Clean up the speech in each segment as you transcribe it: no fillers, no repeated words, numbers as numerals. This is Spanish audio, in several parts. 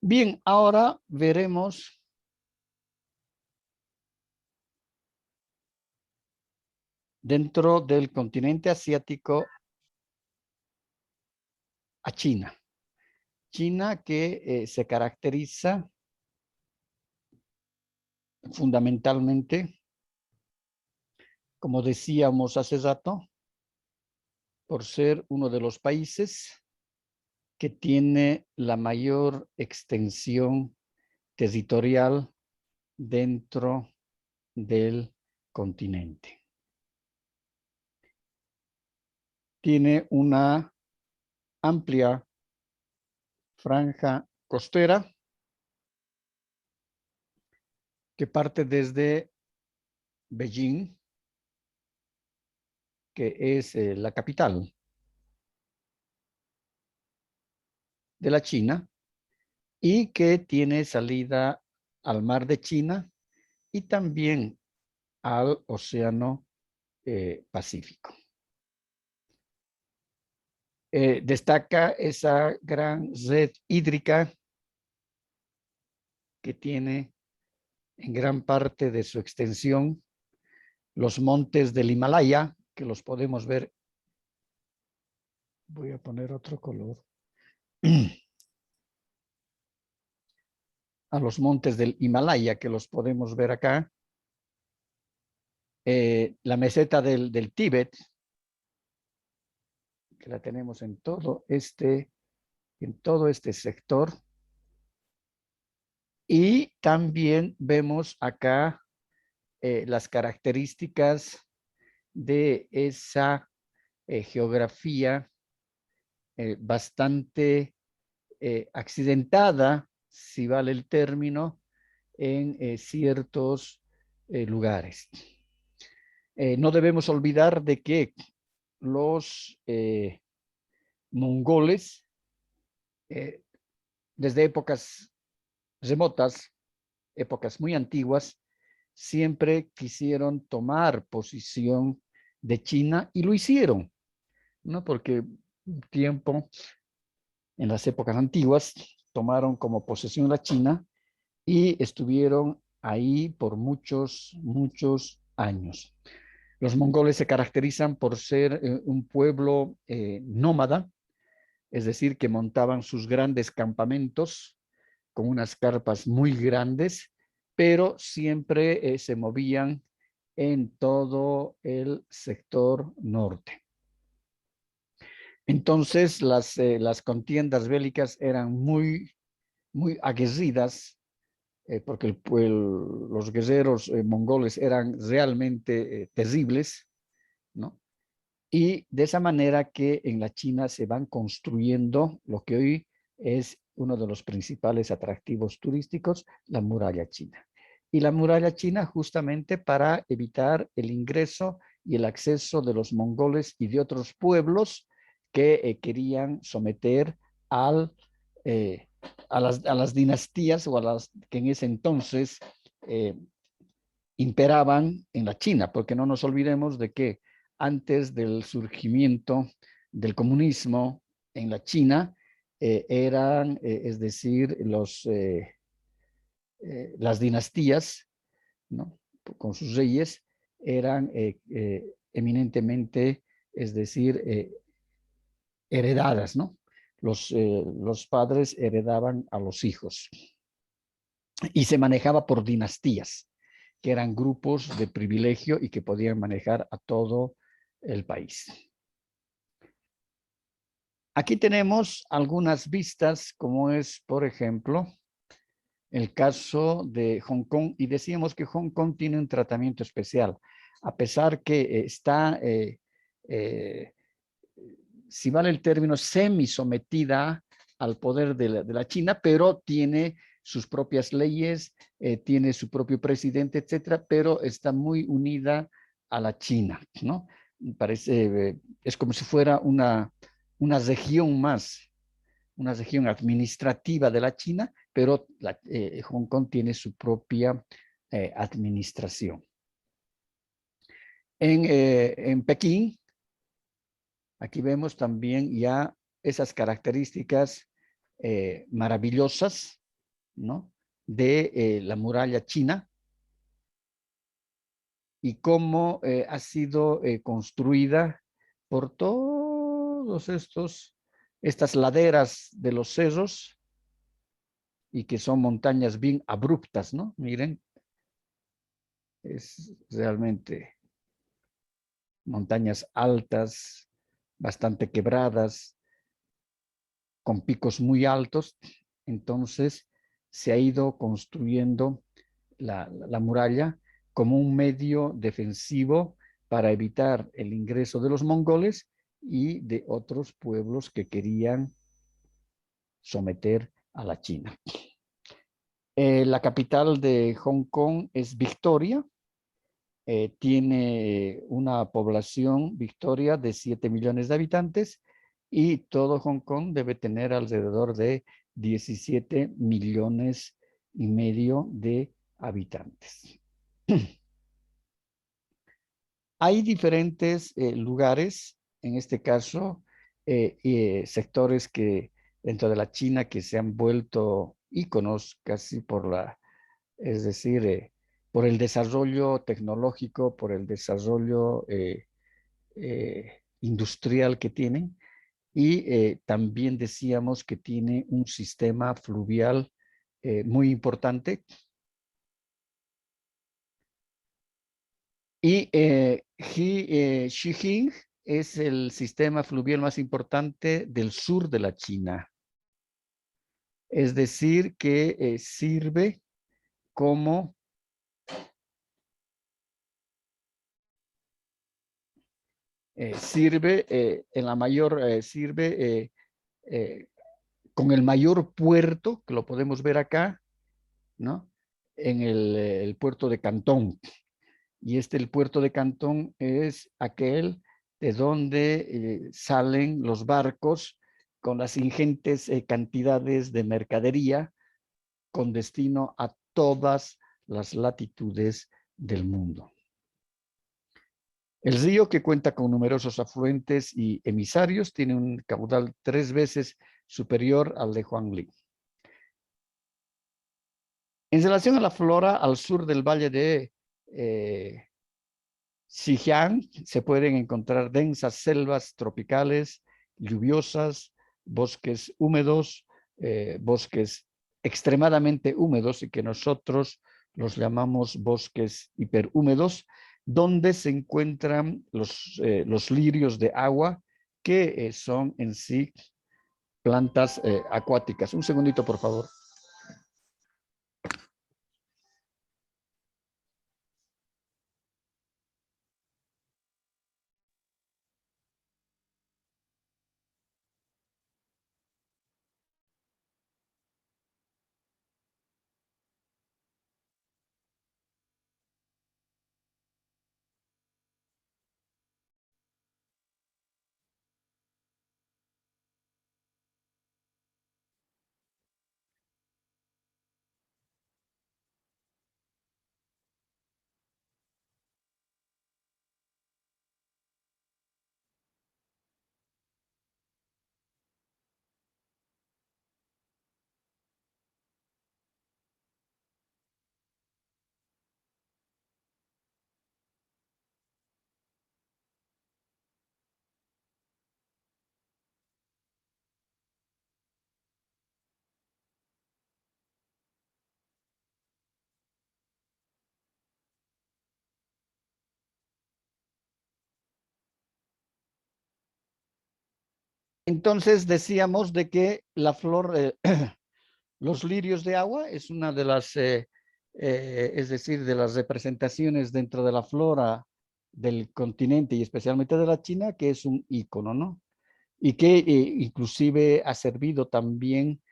Bien, ahora veremos dentro del continente asiático a China. China que se caracteriza fundamentalmente, como decíamos hace rato, por ser uno de los países que tiene la mayor extensión territorial dentro del continente. Tiene una amplia franja costera que parte desde Beijing, que es la capital de la China, y que tiene salida al mar de China y también al Océano Pacífico. Destaca esa gran red hídrica que tiene en gran parte de su extensión los montes del Himalaya, que los podemos ver. Voy a poner otro color. A los montes del Himalaya, que los podemos ver acá. La meseta del Tíbet, que la tenemos en todo este sector. Y también vemos acá las características de esa geografía bastante accidentada, si vale el término, en ciertos lugares. No debemos olvidar de que los mongoles, desde épocas remotas, épocas muy antiguas, siempre quisieron tomar posición de China y lo hicieron, ¿no? Porque un tiempo, en las épocas antiguas, tomaron como posesión la China y estuvieron ahí por muchos años. Los mongoles se caracterizan por ser un pueblo nómada, es decir, que montaban sus grandes campamentos con unas carpas muy grandes, pero siempre se movían en todo el sector norte. Entonces, las contiendas bélicas eran muy aguerridas, porque los guerreros mongoles eran realmente terribles, ¿no? Y de esa manera que en la China se van construyendo lo que hoy es uno de los principales atractivos turísticos, la muralla china. Y la muralla china justamente para evitar el ingreso y el acceso de los mongoles y de otros pueblos que querían someter a las dinastías o a las que en ese entonces imperaban en la China, porque no nos olvidemos de que antes del surgimiento del comunismo en la China, es decir, las dinastías, ¿no? Con sus reyes, eran eminentemente, es decir, heredadas, ¿no? Los padres heredaban a los hijos y se manejaba por dinastías, que eran grupos de privilegio y que podían manejar a todo el país. Aquí tenemos algunas vistas, como es, por ejemplo, el caso de Hong Kong, y decíamos que Hong Kong tiene un tratamiento especial, a pesar que está, si vale el término, semi-sometida al poder de la China, pero tiene sus propias leyes, tiene su propio presidente, etcétera, pero está muy unida a la China, ¿no? Parece, es como si fuera una región más, una región administrativa de la China, pero Hong Kong tiene su propia administración. En Pekín, aquí vemos también ya esas características maravillosas ¿no? De la muralla china y cómo ha sido construida por todos estas laderas de los cerros y que son montañas bien abruptas, ¿no? Miren, es realmente montañas altas, bastante quebradas, con picos muy altos. Entonces se ha ido construyendo la muralla como un medio defensivo para evitar el ingreso de los mongoles y de otros pueblos que querían someter a la China. La capital de Hong Kong es Victoria. Tiene una población, Victoria, de 7 millones de habitantes y todo Hong Kong debe tener alrededor de 17 millones y medio de habitantes. Hay diferentes lugares, en este caso, sectores que dentro de la China que se han vuelto íconos casi es decir, por el desarrollo tecnológico, por el desarrollo industrial que tienen y también decíamos que tiene un sistema fluvial muy importante. Y Xijing es el sistema fluvial más importante del sur de la China. Es decir, que sirve como en la mayor, con el mayor puerto, que lo podemos ver acá, ¿no? En el puerto de Cantón. Y el puerto de Cantón es aquel de donde salen los barcos con las ingentes cantidades de mercadería con destino a todas las latitudes del mundo. El río, que cuenta con numerosos afluentes y emisarios, tiene un caudal 3 veces superior al de Huangli. En relación a la flora, al sur del valle de Xinjiang se pueden encontrar densas selvas tropicales, lluviosas, bosques húmedos, bosques extremadamente húmedos y que nosotros los llamamos bosques hiperhúmedos, donde se encuentran los lirios de agua, que son en sí plantas acuáticas. Un segundito, por favor. Entonces decíamos de que la flor, los lirios de agua es una de las, es decir, de las representaciones dentro de la flora del continente y especialmente de la China, que es un ícono, ¿no? Y que inclusive ha servido también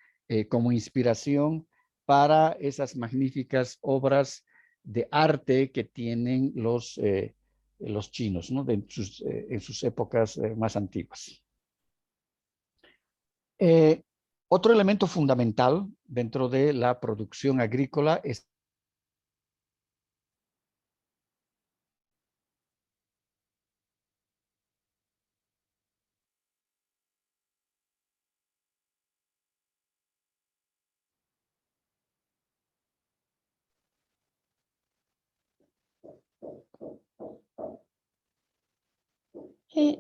como inspiración para esas magníficas obras de arte que tienen los chinos, ¿no? En sus épocas más antiguas. Eh, Otro elemento fundamental dentro de la producción agrícola es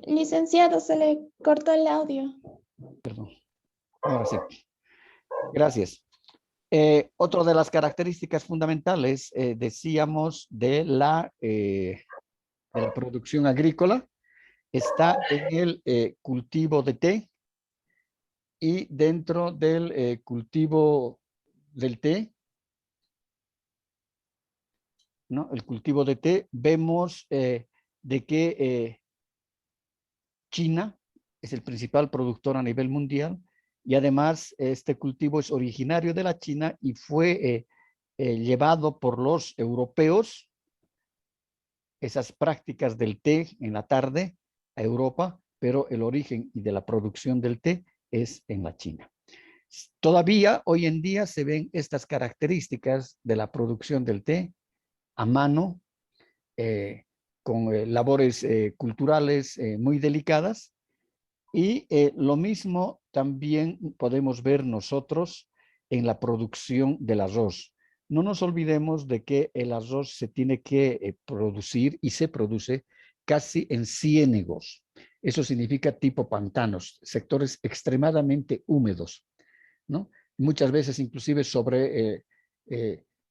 Licenciado, se le cortó el audio. Perdón. Ahora sí. Gracias. Otra de las características fundamentales, decíamos, de la producción agrícola está en el cultivo de té, y dentro del cultivo del té, ¿no? El cultivo de té, vemos de que China es el principal productor a nivel mundial, y además este cultivo es originario de la China y fue llevado por los europeos, esas prácticas del té en la tarde, a Europa, pero el origen y de la producción del té es en la China. Todavía hoy en día se ven estas características de la producción del té a mano, con labores culturales muy delicadas, y lo mismo también podemos ver nosotros en la producción del arroz. No nos olvidemos de que el arroz se tiene que producir, y se produce casi en ciénegos. Eso significa tipo pantanos, sectores extremadamente húmedos, ¿no? Muchas veces inclusive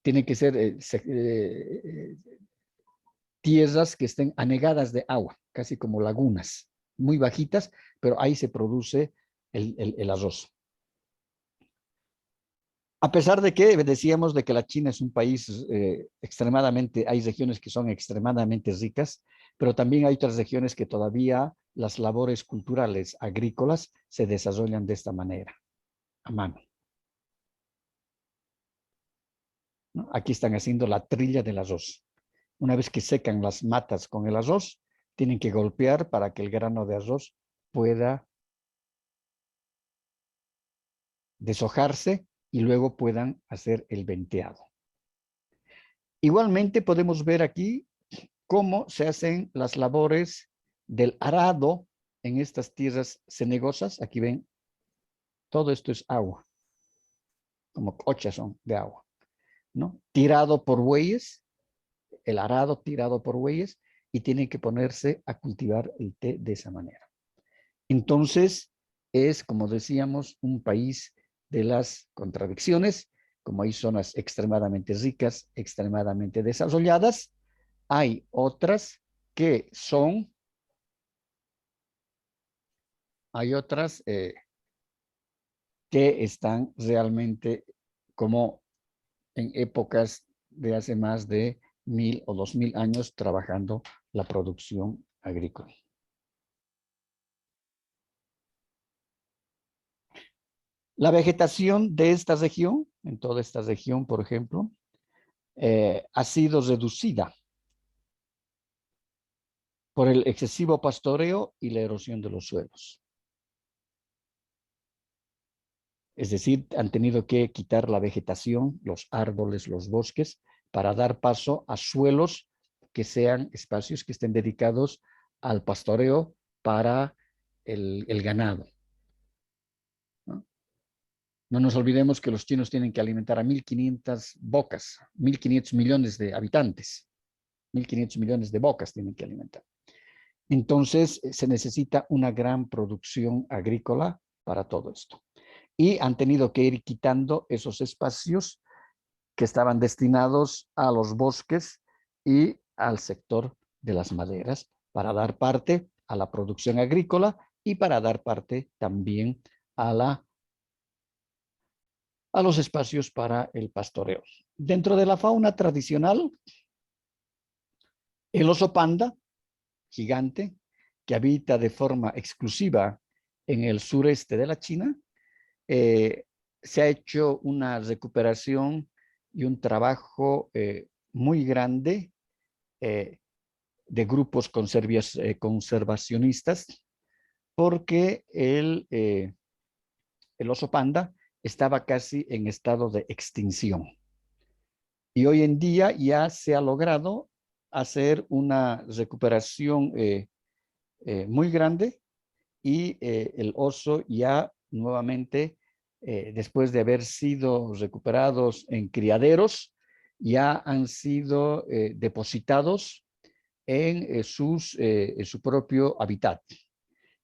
tienen que ser tierras que estén anegadas de agua, casi como lagunas, muy bajitas, pero ahí se produce el arroz. A pesar de que decíamos de que la China es un país extremadamente, hay regiones que son extremadamente ricas, pero también hay otras regiones que todavía las labores culturales agrícolas se desarrollan de esta manera, a mano, ¿no? Aquí están haciendo la trilla del arroz. Una vez que secan las matas con el arroz, tienen que golpear para que el grano de arroz pueda deshojarse y luego puedan hacer el venteado. Igualmente podemos ver aquí cómo se hacen las labores del arado en estas tierras cenegosas. Aquí ven, todo esto es agua, como cochas son de agua, ¿no? Tirado por bueyes, el arado tirado por bueyes, y tienen que ponerse a cultivar el té de esa manera. Entonces, es, como decíamos, un país de las contradicciones. Como hay zonas extremadamente ricas, extremadamente desarrolladas, hay otras que son, hay otras que están realmente como en épocas de hace más de 1000 o 2000 años trabajando la producción agrícola. La vegetación de esta región, en toda esta región, por ejemplo, ha sido reducida por el excesivo pastoreo y la erosión de los suelos. Es decir, han tenido que quitar la vegetación, los árboles, los bosques, para dar paso a suelos que sean espacios que estén dedicados al pastoreo para el ganado, ¿no? No nos olvidemos que los chinos tienen que alimentar a 1.500 bocas, 1.500 millones de habitantes, 1.500 millones de bocas tienen que alimentar. Entonces, se necesita una gran producción agrícola para todo esto. Y han tenido que ir quitando esos espacios que estaban destinados a los bosques y al sector de las maderas, para dar parte a la producción agrícola y para dar parte también a los espacios para el pastoreo. Dentro de la fauna tradicional, el oso panda gigante, que habita de forma exclusiva en el sureste de la China, se ha hecho una recuperación y un trabajo muy grande de grupos conservacionistas, porque el oso panda estaba casi en estado de extinción. Y hoy en día ya se ha logrado hacer una recuperación muy grande, y el oso ya nuevamente, después de haber sido recuperados en criaderos, ya han sido depositados en su propio hábitat.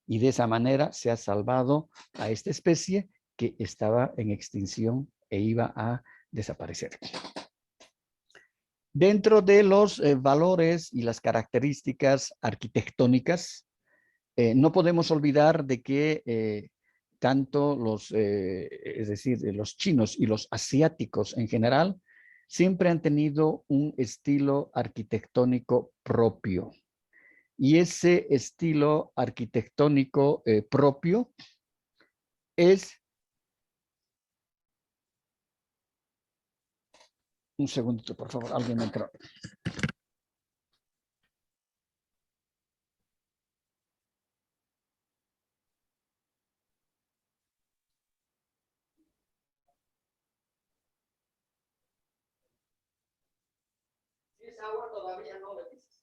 Y de esa manera se ha salvado a esta especie que estaba en extinción e iba a desaparecer. Dentro de los valores y las características arquitectónicas, no podemos olvidar de que tanto es decir, los chinos y los asiáticos en general, siempre han tenido un estilo arquitectónico propio. Y ese estilo arquitectónico propio es... Un segundito, por favor, alguien me entró. Si es agua, todavía no le dices.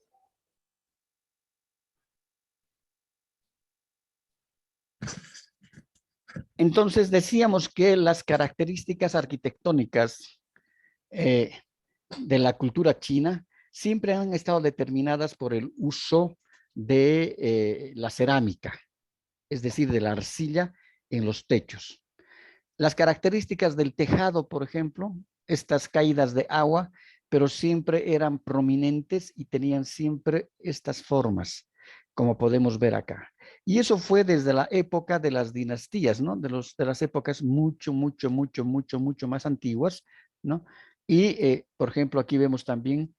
Entonces decíamos que las características arquitectónicas de la cultura china siempre han estado determinadas por el uso de la cerámica, es decir, de la arcilla en los techos. Las características del tejado, por ejemplo, estas caídas de agua, pero siempre eran prominentes y tenían siempre estas formas, como podemos ver acá. Y eso fue desde la época de las dinastías, ¿no? De las épocas mucho más antiguas, ¿no? Y, por ejemplo, aquí vemos también,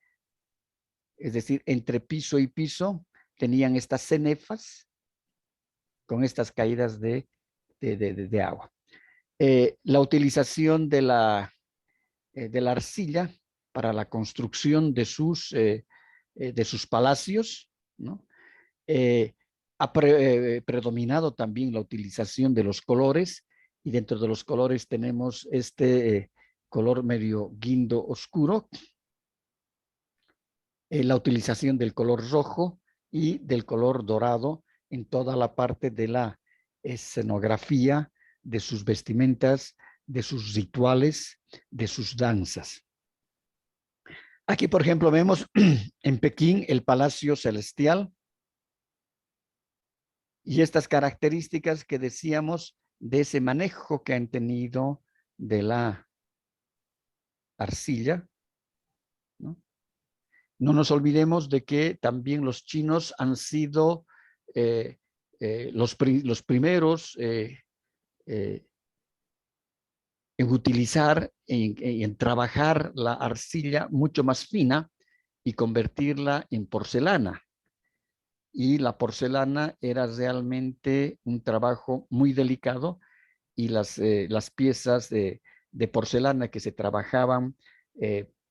es decir, entre piso y piso, tenían estas cenefas con estas caídas de agua. La utilización de la arcilla para la construcción de sus palacios, ¿no? Ha predominado también la utilización de los colores, y dentro de los colores tenemos este color medio guindo oscuro, la utilización del color rojo y del color dorado en toda la parte de la escenografía, de sus vestimentas, de sus rituales, de sus danzas. Aquí, por ejemplo, vemos en Pekín el Palacio Celestial y estas características que decíamos de ese manejo que han tenido de la arcilla, ¿no? No nos olvidemos de que también los chinos han sido los primeros en utilizar, en trabajar la arcilla mucho más fina y convertirla en porcelana. Y la porcelana era realmente un trabajo muy delicado, y las piezas de porcelana que se trabajaban,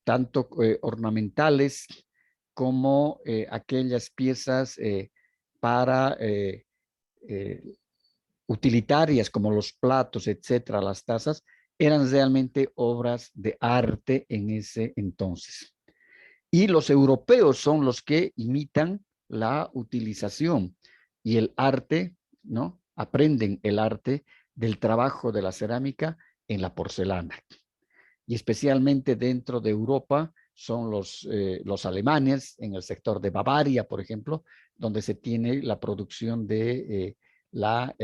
tanto ornamentales como aquellas piezas para utilitarias como los platos, etcétera, las tazas, eran realmente obras de arte en ese entonces. Y los europeos son los que imitan la utilización y el arte, ¿no? Aprenden el arte del trabajo de la cerámica en la porcelana. Y especialmente dentro de Europa son los alemanes, en el sector de Bavaria, por ejemplo, donde se tiene la producción de la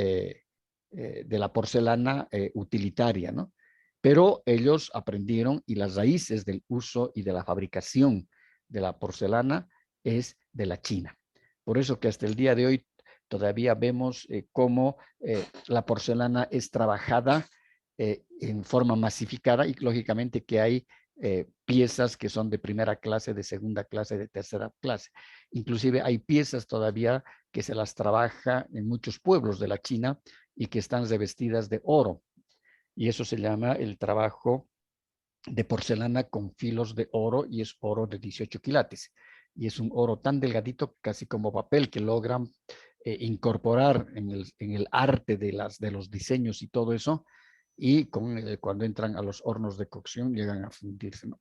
porcelana utilitaria, ¿no? Pero ellos aprendieron, y las raíces del uso y de la fabricación de la porcelana es de la China. Por eso que hasta el día de hoy todavía vemos cómo la porcelana es trabajada en forma masificada, y lógicamente que hay piezas que son de primera clase, de segunda clase, de tercera clase. Inclusive hay piezas todavía que se las trabaja en muchos pueblos de la China y que están revestidas de oro. Y eso se llama el trabajo de porcelana con filos de oro, y es oro de 18 quilates. Y es un oro tan delgadito, casi como papel, que logran incorporar en el arte de los diseños y todo eso, y cuando entran a los hornos de cocción llegan a fundirse, ¿no?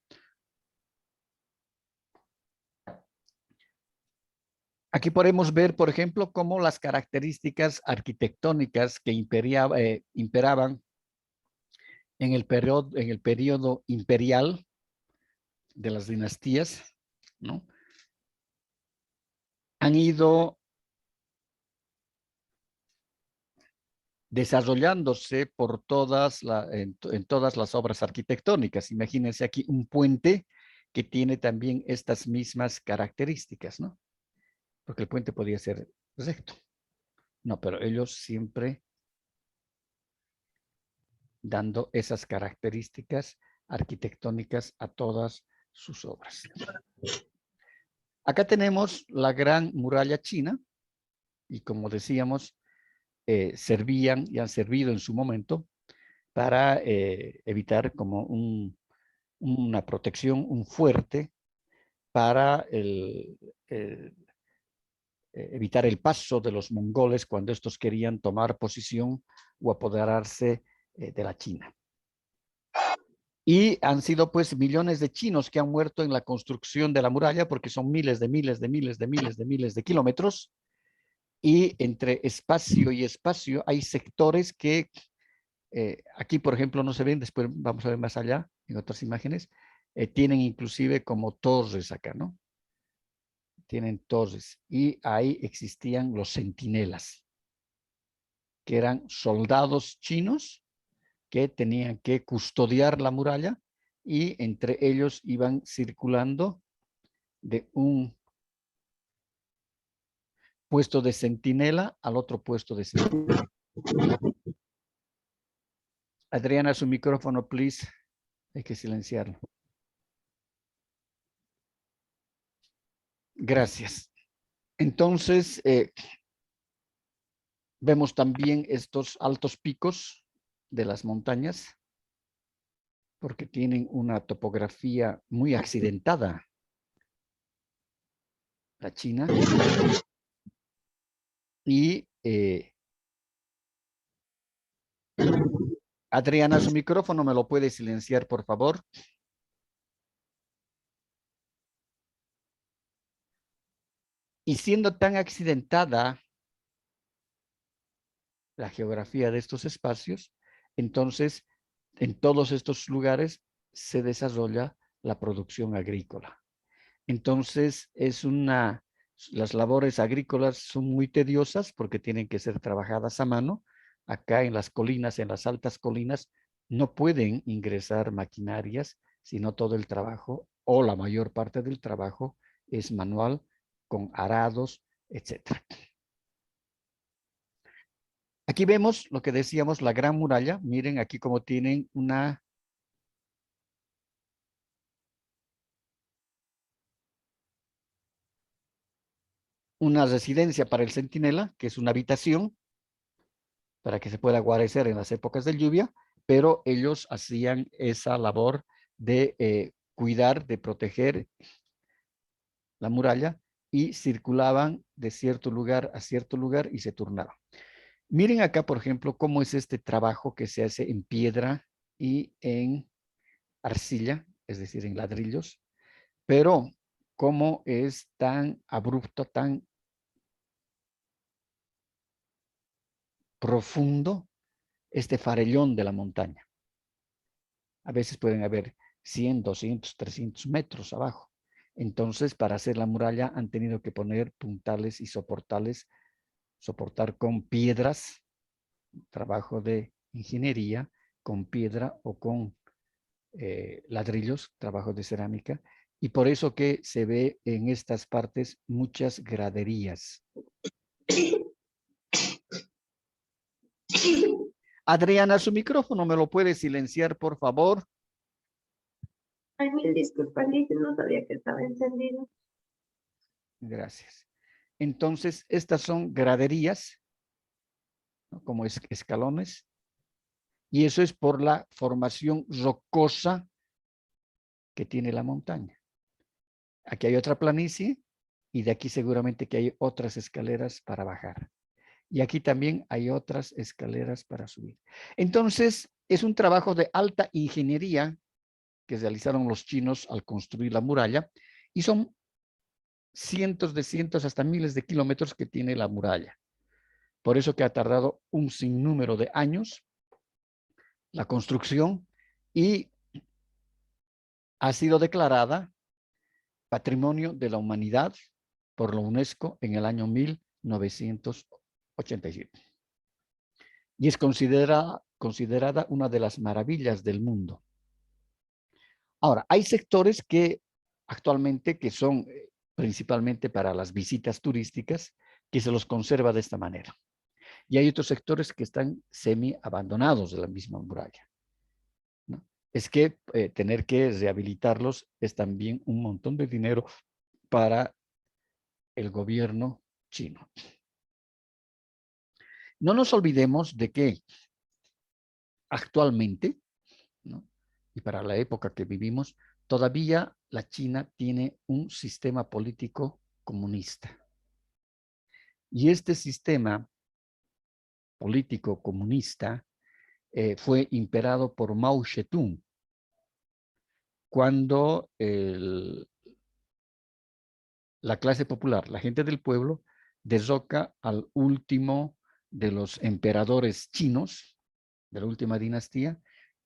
Aquí podemos ver, por ejemplo, cómo las características arquitectónicas que imperaban en el periodo imperial de las dinastías, ¿no? han ido desarrollándose por en todas las obras arquitectónicas. Imagínense aquí un puente que tiene también estas mismas características, ¿no? Porque el puente podía ser recto. No, pero ellos siempre dando esas características arquitectónicas a todas sus obras. Acá tenemos la Gran Muralla China y como decíamos, servían y han servido en su momento para evitar como una protección, un fuerte para evitar el paso de los mongoles cuando estos querían tomar posición o apoderarse de la China. Y han sido pues millones de chinos que han muerto en la construcción de la muralla porque son miles de kilómetros y entre espacio y espacio hay sectores que aquí, por ejemplo, no se ven, después vamos a ver más allá en otras imágenes, tienen inclusive como torres acá, ¿no? Tienen torres y ahí existían los centinelas, que eran soldados chinos que tenían que custodiar la muralla y entre ellos iban circulando de un puesto de centinela al otro puesto de centinela. Adriana, su micrófono, please. Hay que silenciarlo. Gracias. Entonces, vemos también estos altos picos de las montañas, porque tienen una topografía muy accidentada. La China. Y Adriana, su micrófono me lo puede silenciar, por favor. Y siendo tan accidentada la geografía de estos espacios, entonces en todos estos lugares se desarrolla la producción agrícola. Entonces las labores agrícolas son muy tediosas porque tienen que ser trabajadas a mano. Acá en las colinas, en las altas colinas, no pueden ingresar maquinarias, sino todo el trabajo o la mayor parte del trabajo es manual con arados, etcétera. Aquí vemos lo que decíamos, la Gran Muralla. Miren aquí cómo tienen una residencia para el centinela, que es una habitación para que se pueda guarecer en las épocas de lluvia, pero ellos hacían esa labor de cuidar, de proteger la muralla y circulaban de cierto lugar a cierto lugar y se turnaban. Miren acá, por ejemplo, cómo es este trabajo que se hace en piedra y en arcilla, es decir, en ladrillos, pero cómo es tan abrupto, tan profundo este farellón de la montaña. A veces pueden haber 100, 200, 300 metros abajo. Entonces, para hacer la muralla han tenido que poner puntales y soportales, soportar con piedras, trabajo de ingeniería, con piedra o con ladrillos, trabajo de cerámica, y por eso que se ve en estas partes muchas graderías. Adriana, su micrófono me lo puede silenciar, por favor. Ay, mil disculpas, Liz, no sabía que estaba encendido. Gracias. Entonces, estas son graderías, ¿no? Como escalones, y eso es por la formación rocosa que tiene la montaña. Aquí hay otra planicie y de aquí seguramente que hay otras escaleras para bajar. Y aquí también hay otras escaleras para subir. Entonces, es un trabajo de alta ingeniería que realizaron los chinos al construir la muralla y son cientos hasta miles de kilómetros que tiene la muralla. Por eso que ha tardado un sinnúmero de años la construcción y ha sido declarada Patrimonio de la Humanidad por la UNESCO en el año 1987. Y es considerada una de las maravillas del mundo. Ahora, hay sectores que actualmente que son principalmente para las visitas turísticas, que se los conserva de esta manera. Y hay otros sectores que están semi abandonados de la misma muralla, ¿no? Es que tener que rehabilitarlos es también un montón de dinero para el gobierno chino. No nos olvidemos de que actualmente, ¿no?, y para la época que vivimos, todavía la China tiene un sistema político comunista. Y este sistema político comunista fue imperado por Mao Zedong cuando la clase popular, la gente del pueblo, derroca al último de los emperadores chinos, de la última dinastía,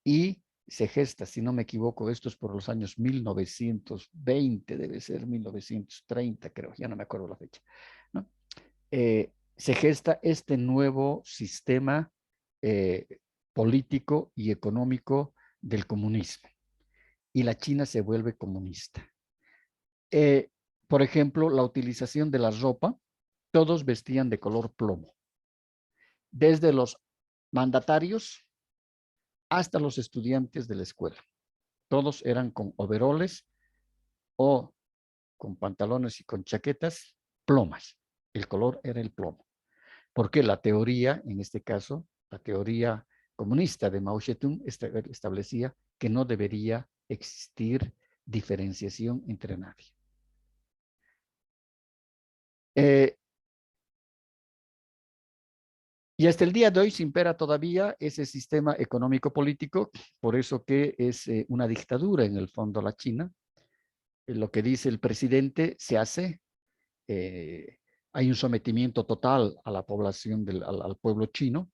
y se gesta, si no me equivoco, esto es por los años 1920, debe ser 1930, creo, ya no me acuerdo la fecha, ¿no? Se gesta este nuevo sistema político y económico del comunismo, y la China se vuelve comunista. Por ejemplo, la utilización de la ropa, todos vestían de color plomo, desde los mandatarios hasta los estudiantes de la escuela. Todos eran con overoles o con pantalones y con chaquetas plomas. El color era el plomo. Porque la teoría, en este caso, la teoría comunista de Mao Zedong establecía que no debería existir diferenciación entre nadie. Y hasta el día de hoy se impera todavía ese sistema económico-político, por eso que es una dictadura en el fondo la China. Lo que dice el presidente se hace. Hay un sometimiento total a la población, al pueblo chino,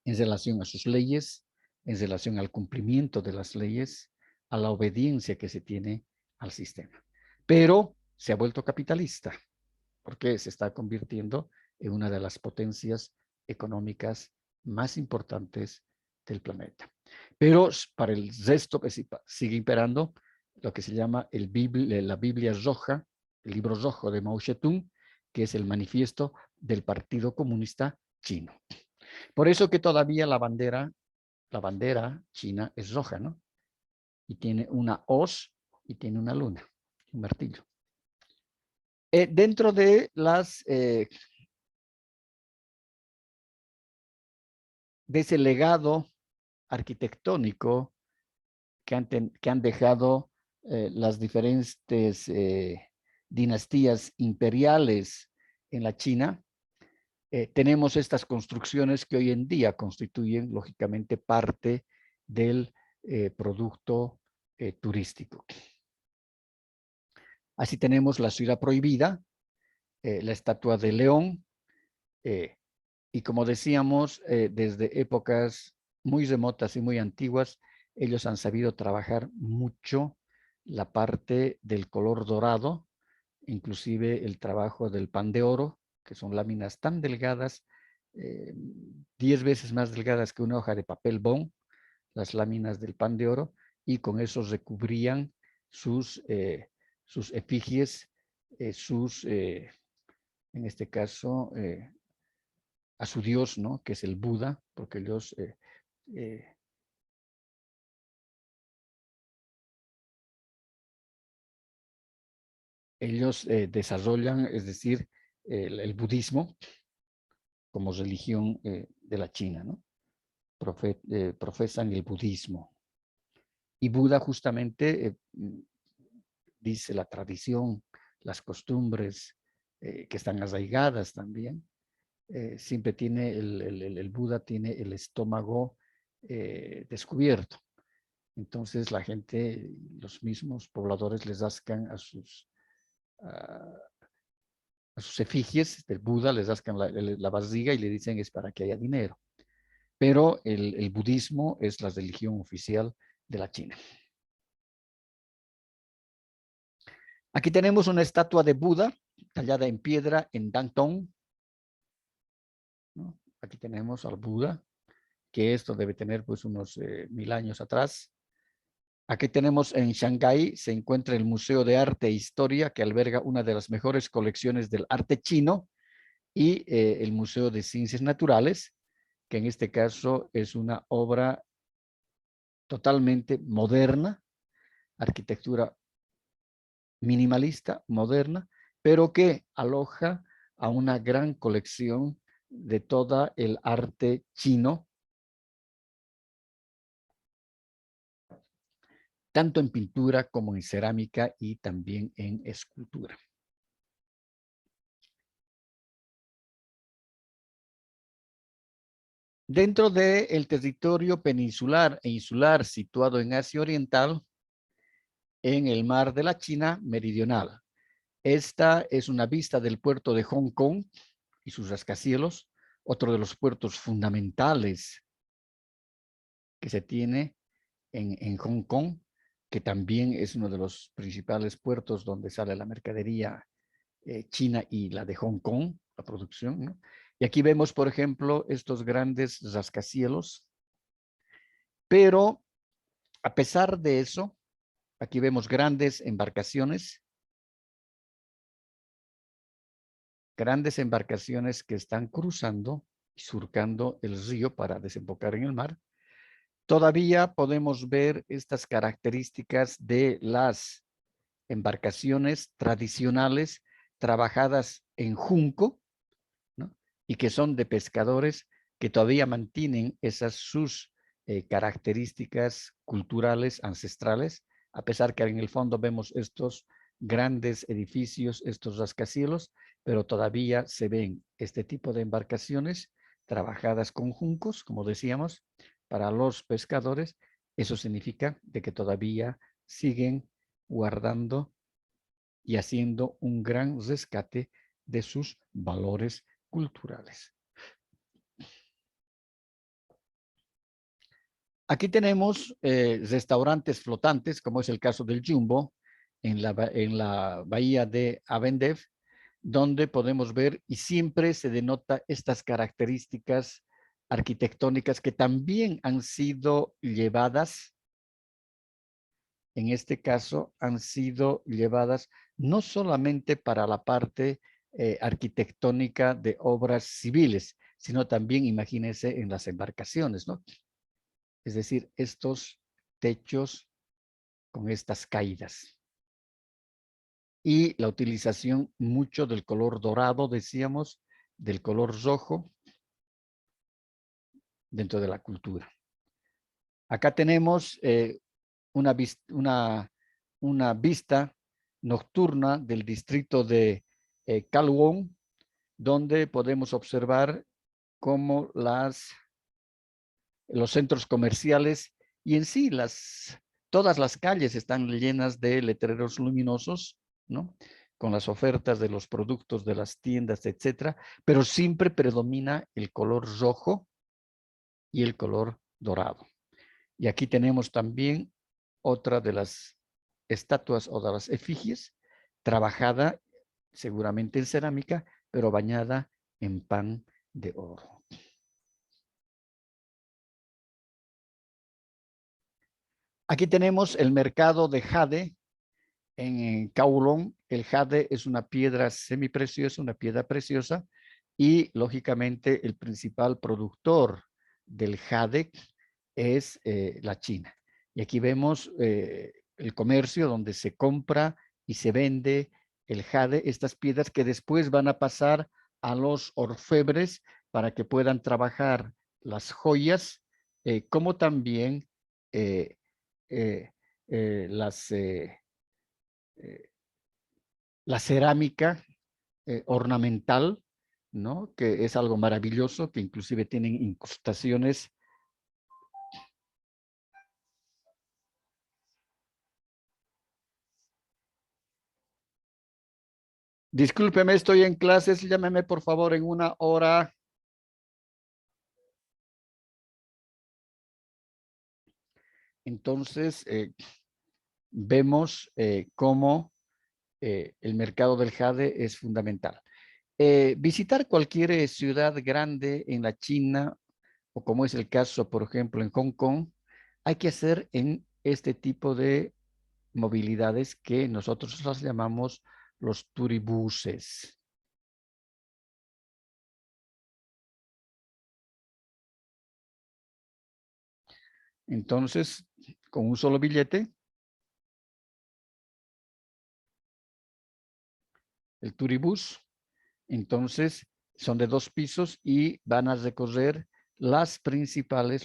en relación a sus leyes, en relación al cumplimiento de las leyes, a la obediencia que se tiene al sistema. Pero se ha vuelto capitalista, porque se está convirtiendo en una de las potencias económicas más importantes del planeta. Pero para el resto sigue imperando lo que se llama la Biblia Roja, el libro rojo de Mao Zedong, que es el manifiesto del Partido Comunista Chino. Por eso que todavía la bandera china es roja, ¿no? Y tiene una hoz y tiene una luna, un martillo. Dentro de de ese legado arquitectónico que han dejado las diferentes dinastías imperiales en la China, tenemos estas construcciones que hoy en día constituyen lógicamente parte del producto turístico. Así tenemos la Ciudad Prohibida, la Estatua de León, y como decíamos, desde épocas muy remotas y muy antiguas, ellos han sabido trabajar mucho la parte del color dorado, inclusive el trabajo del pan de oro, que son láminas tan delgadas, 10 veces más delgadas que una hoja de papel bond, las láminas del pan de oro, y con eso recubrían sus efigies, en este caso, a su dios, ¿no?, que es el Buda, porque ellos desarrollan, es decir, el budismo como religión de la China, ¿no? Profesan el budismo. Y Buda justamente dice la tradición, las costumbres que están arraigadas también. Siempre tiene, el Buda tiene el estómago descubierto. Entonces la gente, los mismos pobladores les rascan a sus efigies del Buda, les rascan la barriga y le dicen es para que haya dinero. Pero el budismo es la religión oficial de la China. Aquí tenemos una estatua de Buda tallada en piedra en Danton, ¿no? Aquí tenemos al Buda, que esto debe tener pues unos 1000 años atrás. Aquí tenemos en Shanghái, se encuentra el Museo de Arte e Historia, que alberga una de las mejores colecciones del arte chino, y el Museo de Ciencias Naturales, que en este caso es una obra totalmente moderna, arquitectura minimalista, moderna, pero que aloja a una gran colección de todo el arte chino, tanto en pintura como en cerámica y también en escultura. Dentro del territorio peninsular e insular situado en Asia Oriental, en el mar de la China Meridional. Esta es una vista del puerto de Hong Kong y sus rascacielos, otro de los puertos fundamentales que se tiene en Hong Kong, que también es uno de los principales puertos donde sale la mercadería china y la de Hong Kong, la producción, ¿no? Y aquí vemos, por ejemplo, estos grandes rascacielos, pero a pesar de eso, aquí vemos grandes embarcaciones que están cruzando y surcando el río para desembocar en el mar. Todavía podemos ver estas características de las embarcaciones tradicionales trabajadas en junco, ¿no? Y que son de pescadores que todavía mantienen esas sus características culturales ancestrales, a pesar que en el fondo vemos estos grandes edificios, estos rascacielos, pero todavía se ven este tipo de embarcaciones trabajadas con juncos, como decíamos, para los pescadores. Eso significa de que todavía siguen guardando y haciendo un gran rescate de sus valores culturales. Aquí tenemos restaurantes flotantes, como es el caso del Jumbo, en la bahía de Avendev, donde podemos ver y siempre se denota estas características arquitectónicas que también han sido llevadas, en este caso, han sido llevadas no solamente para la parte arquitectónica de obras civiles, sino también, imagínense, en las embarcaciones, ¿no? Es decir, estos techos con estas caídas. Y la utilización mucho del color dorado, decíamos, del color rojo dentro de la cultura. Acá tenemos una vista nocturna del distrito de Kowloon, donde podemos observar cómo los centros comerciales y en sí todas las calles están llenas de letreros luminosos, ¿no? Con las ofertas de los productos de las tiendas, etcétera, pero siempre predomina el color rojo y el color dorado. Y aquí tenemos también otra de las estatuas o de las efigies, trabajada seguramente en cerámica, pero bañada en pan de oro. Aquí tenemos el mercado de jade en Kowloon. El jade es una piedra semipreciosa, una piedra preciosa, y lógicamente el principal productor del jade es la China. Y aquí vemos el comercio donde se compra y se vende el jade, estas piedras que después van a pasar a los orfebres para que puedan trabajar las joyas, como también eh, eh, la cerámica ornamental, ¿no? Que es algo maravilloso, que inclusive tienen incrustaciones. Discúlpeme, estoy en clases, llámeme por favor en una hora. Entonces, vemos cómo el mercado del jade es fundamental. Visitar cualquier ciudad grande en la China, o como es el caso, por ejemplo, en Hong Kong, hay que hacer en este tipo de movilidades que nosotros las llamamos los turibuses. Entonces, con un solo billete, el turibús, entonces son de 2 pisos y van a recorrer los principales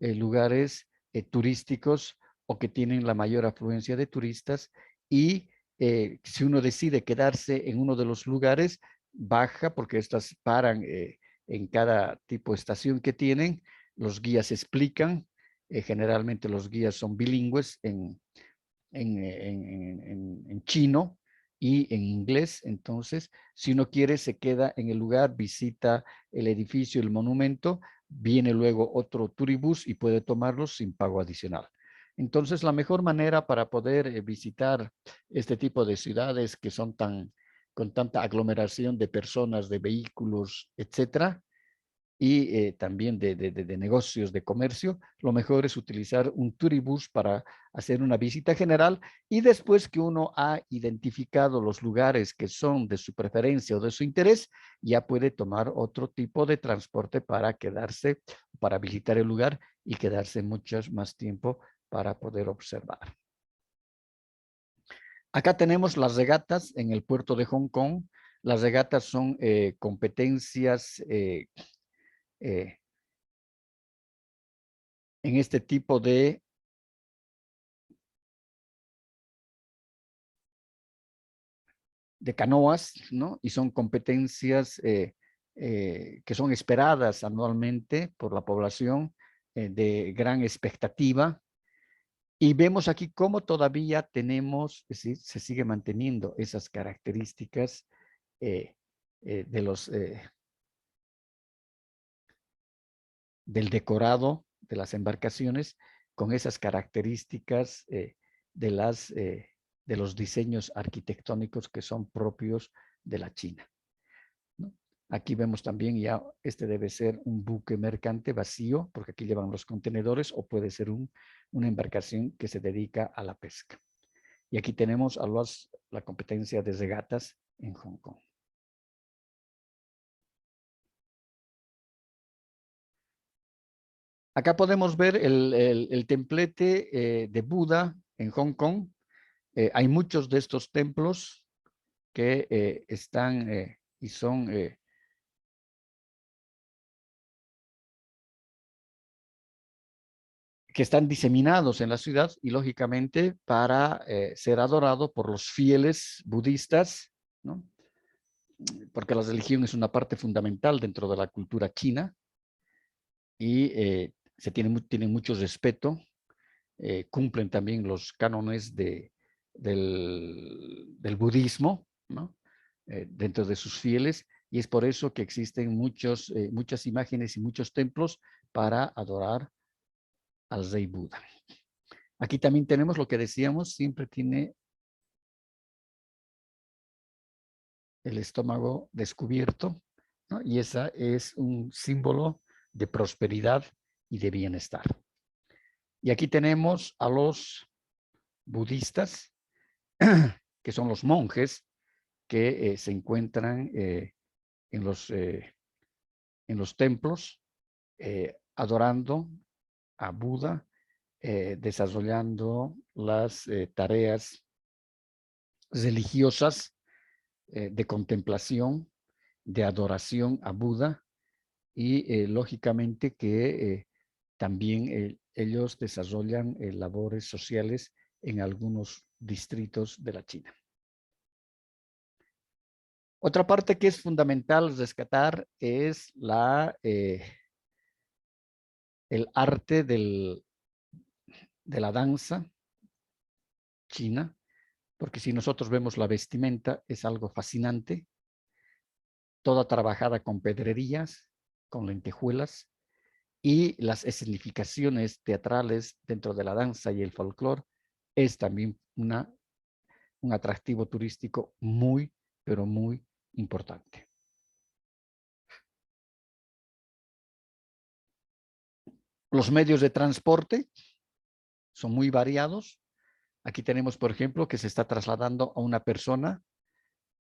lugares turísticos o que tienen la mayor afluencia de turistas, y si uno decide quedarse en uno de los lugares, baja porque estas paran en cada tipo de estación que tienen, los guías explican, generalmente los guías son bilingües en chino y en inglés. Entonces, si uno quiere, se queda en el lugar, visita el edificio, el monumento, viene luego otro turibús y puede tomarlos sin pago adicional. Entonces, la mejor manera para poder visitar este tipo de ciudades que son con tanta aglomeración de personas, de vehículos, etcétera, y también de negocios, de comercio, lo mejor es utilizar un turibús para hacer una visita general, y después que uno ha identificado los lugares que son de su preferencia o de su interés, ya puede tomar otro tipo de transporte para quedarse, para visitar el lugar y quedarse mucho más tiempo para poder observar. Acá tenemos las regatas en el puerto de Hong Kong. Las regatas son competencias eh, en este tipo de canoas, ¿no? Y son competencias que son esperadas anualmente por la población, de gran expectativa. Y vemos aquí cómo todavía tenemos, es decir, se sigue manteniendo esas características eh, de del decorado de las embarcaciones, con esas características de, de los diseños arquitectónicos que son propios de la China, ¿no? Aquí vemos también ya, este debe ser un buque mercante vacío, porque aquí llevan los contenedores, o puede ser una embarcación que se dedica a la pesca. Y aquí tenemos la competencia de regatas en Hong Kong. Acá podemos ver el templete de Buda en Hong Kong. Hay muchos de estos templos que están y son que están diseminados en la ciudad, y lógicamente para ser adorado por los fieles budistas, ¿no? Porque la religión es una parte fundamental dentro de la cultura china, y tienen mucho respeto, cumplen también los cánones del budismo, ¿no? Dentro de sus fieles, y es por eso que existen muchas imágenes y muchos templos para adorar al rey Buda. Aquí también tenemos lo que decíamos, siempre tiene el estómago descubierto, ¿no? Y esa es un símbolo de prosperidad y de bienestar. Y aquí tenemos a los budistas, que son los monjes que se encuentran en los templos, adorando a Buda, desarrollando las tareas religiosas de contemplación, de adoración a Buda, y lógicamente que también ellos desarrollan labores sociales en algunos distritos de la China. Otra parte que es fundamental rescatar es el arte de la danza china, porque si nosotros vemos la vestimenta, es algo fascinante, toda trabajada con pedrerías, con lentejuelas, y las escenificaciones teatrales dentro de la danza y el folclore es también una un atractivo turístico muy, pero muy importante. Los medios de transporte son muy variados. Aquí tenemos, por ejemplo, que se está trasladando a una persona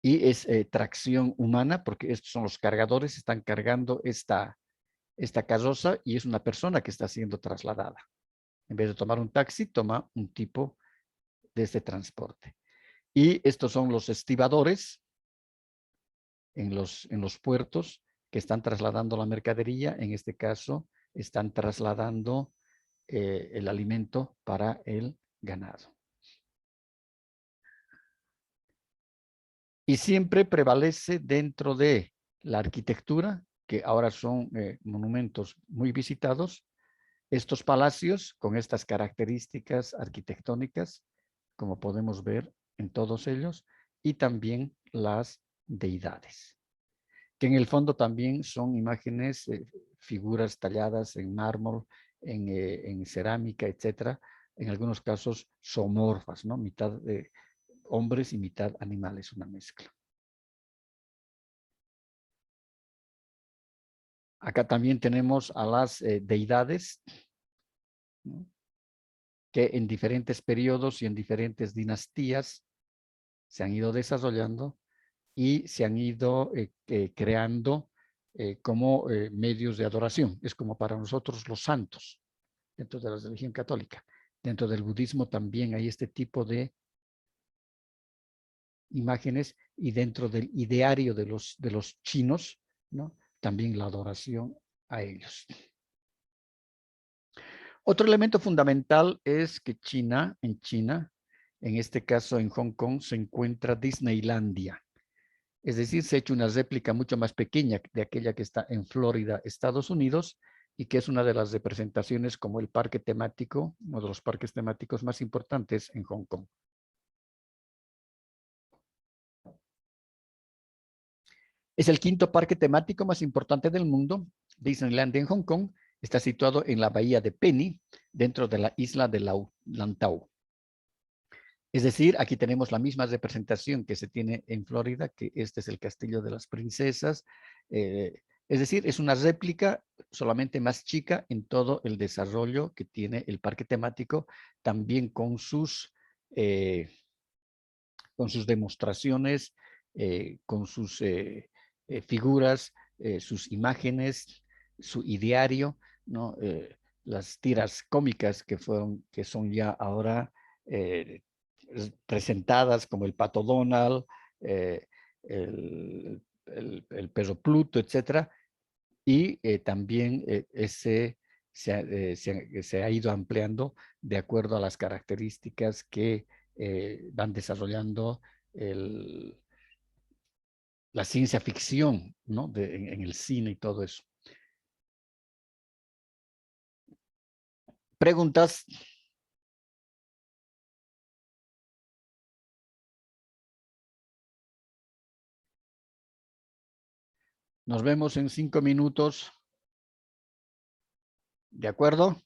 y es tracción humana, porque estos son los cargadores, están cargando esta carroza y es una persona que está siendo trasladada. En vez de tomar un taxi, toma un tipo de este transporte. Y estos son los estibadores en los puertos que están trasladando la mercadería. En este caso, están trasladando el alimento para el ganado. Y siempre prevalece dentro de la arquitectura, que ahora son monumentos muy visitados, estos palacios con estas características arquitectónicas, como podemos ver en todos ellos, y también las deidades, que en el fondo también son imágenes, figuras talladas en mármol, en cerámica, etcétera, en algunos casos zoomorfas, ¿no? Mitad de hombres y mitad animales, una mezcla. Acá también tenemos a las deidades, ¿no? Que en diferentes periodos y en diferentes dinastías se han ido desarrollando y se han ido creando como medios de adoración. Es como para nosotros los santos dentro de la religión católica. Dentro del budismo también hay este tipo de imágenes y dentro del ideario de los chinos, ¿no? También la adoración a ellos. Otro elemento fundamental es que en China, en este caso en Hong Kong, se encuentra Disneylandia. Es decir, se ha hecho una réplica mucho más pequeña de aquella que está en Florida, Estados Unidos, y que es una de las representaciones como el parque temático, uno de los parques temáticos más importantes en Hong Kong. Es el quinto parque temático más importante del mundo. Disneyland en Hong Kong está situado en la bahía de Penny, dentro de la isla de Lantau. Es decir, aquí tenemos la misma representación que se tiene en Florida, que este es el Castillo de las Princesas. Es decir, es una réplica solamente más chica en todo el desarrollo que tiene el parque temático, también con sus demostraciones, con sus figuras, sus imágenes, su ideario, ¿no? Las tiras cómicas que son ya ahora presentadas como el Pato Donald, el perro Pluto, etcétera, y también se ha ido ampliando de acuerdo a las características que van desarrollando la ciencia ficción, ¿no? En el cine y todo eso. ¿Preguntas? Nos vemos en 5 minutos. ¿De acuerdo?